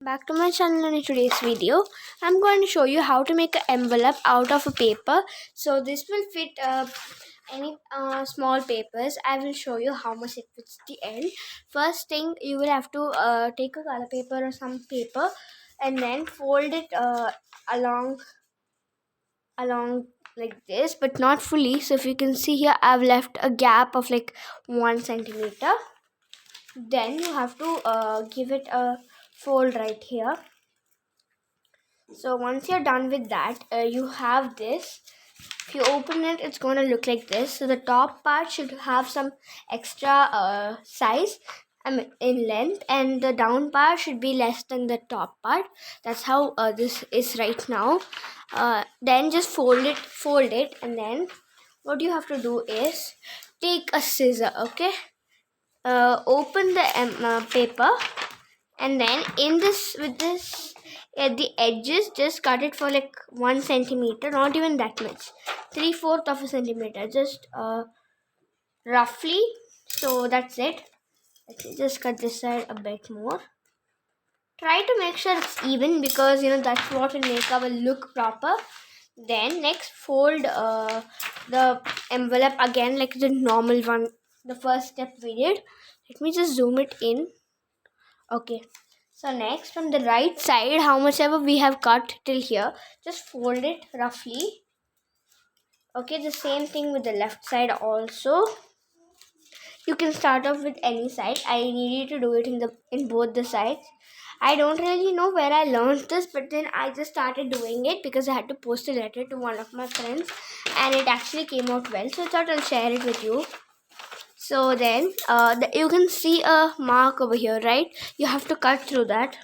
back to my channel. And in today's video I'm going to show you how to make an envelope out of a paper. So this will fit any small papers. I will show you how much it fits the end. First thing, you will have to take a color paper or some paper and then fold it along like this, but not fully. So if you can see here, I've left a gap of like 1 centimeter. Then you have to give it a fold right here. So once you're done with that, you have this. If you open it, it's going to look like this. So the top part should have some extra size in length, and the down part should be less than the top part. That's how this is right now. Then just fold it, and then what you have to do is take a scissor. Okay, open the paper, and then with this at the edges, just cut it for like 1 centimeter, not even that much, 3/4 of a centimeter, just roughly. So that's it. Let's just cut this side a bit more. Try to make sure it's even, because that's what will make our look proper. Then next, fold the envelope again like the normal one, the first step we did. Let me just zoom it in. Okay, so next, from the right side, how much ever we have cut till here, just fold it roughly. Okay, the same thing with the left side also. You can start off with any side. I needed to do it in both the sides. I don't really know where I learned this, but then I just started doing it because I had to post a letter to one of my friends, and it actually came out well. So I thought I'll share it with you. So then you can see a mark over here, right? You have to cut through that.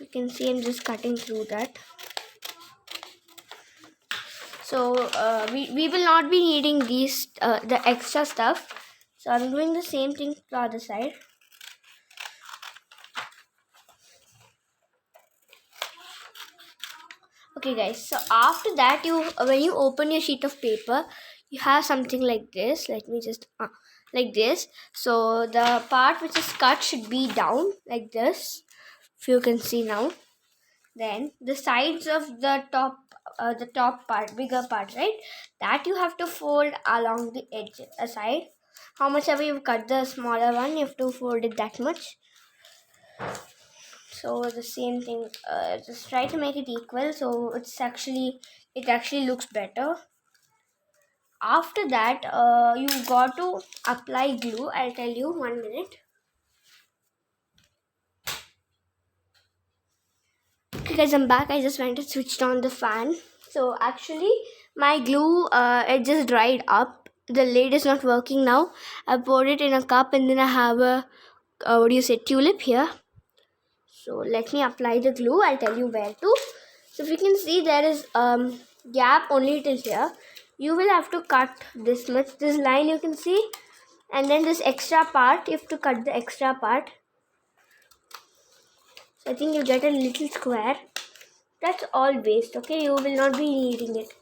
You can see I'm just cutting through that. So we will not be needing these the extra stuff. So I'm doing the same thing to the other side. Okay guys, so after that, when you open your sheet of paper, you have something like this. Let me just like this. So the part which is cut should be down like this, if you can see now. Then the sides of the top part, bigger part, right, that you have to fold along the edge aside. How much ever you've cut the smaller one, you have to fold it that much. So the same thing, just try to make it equal, so it actually looks better. After that, you got to apply glue. I'll tell you, 1 minute. Okay guys, I'm back. I just went and switched on the fan. So actually my glue, it just dried up. The lid is not working now. I poured it in a cup, and then I have a tulip here. So let me apply the glue. I'll tell you where to. So if you can see, there is gap only till here. You will have to cut this much, this line you can see, and then this extra part, you have to cut the extra part. So I think you get a little square. That's all waste. Okay, you will not be needing it.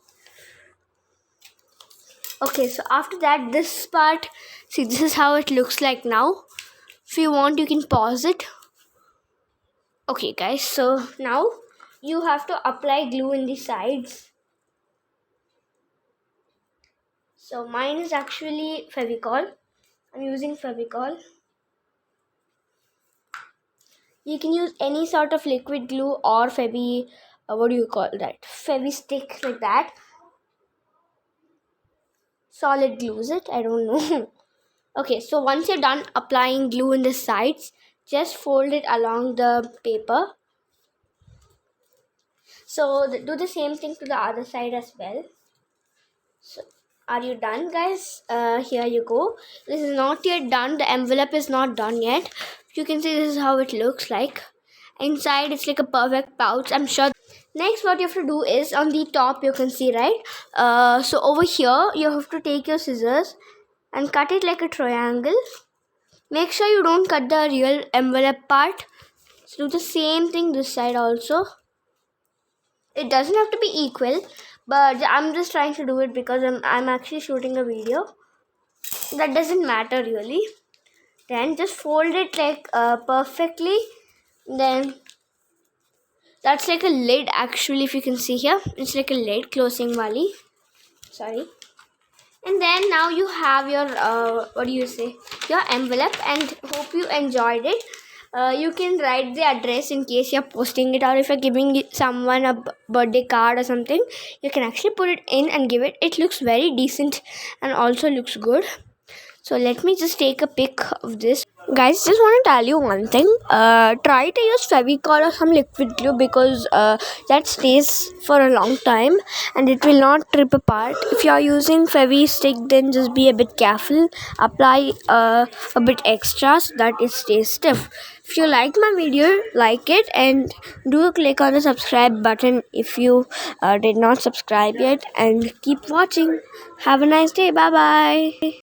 Okay, so after that, this part, see, this is how it looks like now. If you want, you can pause it. Okay guys, so now you have to apply glue in the sides. So mine is actually Fevicol. I'm using Fevicol. You can use any sort of liquid glue or Fevi stick, like that. Solid glue, is it? I don't know. Okay, so once you're done applying glue in the sides, just fold it along the paper. So do the same thing to the other side as well. So are you done, guys? Here you go. This is not yet done. The envelope is not done yet. You can see this is how it looks like. Inside, it's like a perfect pouch, I'm sure. Next, what you have to do is, on the top, you can see, right? So over here, you have to take your scissors and cut it like a triangle. Make sure you don't cut the real envelope part. So do the same thing this side also. It doesn't have to be equal, but I'm just trying to do it because I'm actually shooting a video. That doesn't matter really. Then just fold it like perfectly. Then that's like a lid actually, if you can see here. It's like a lid closing wali. Sorry. And then now you have your your envelope, and hope you enjoyed it. You can write the address in case you're posting it, or if you're giving someone a birthday card or something, you can actually put it in and give it. It looks very decent and also looks good. So let me just take a pic of this. Guys, just want to tell you one thing. Try to use Fevicol or some liquid glue, because that stays for a long time and it will not rip apart. If you are using Fevi stick, then just be a bit careful. Apply a bit extra so that it stays stiff. If you like my video, like it, and do click on the subscribe button if you did not subscribe yet, and keep watching. Have a nice day. Bye bye.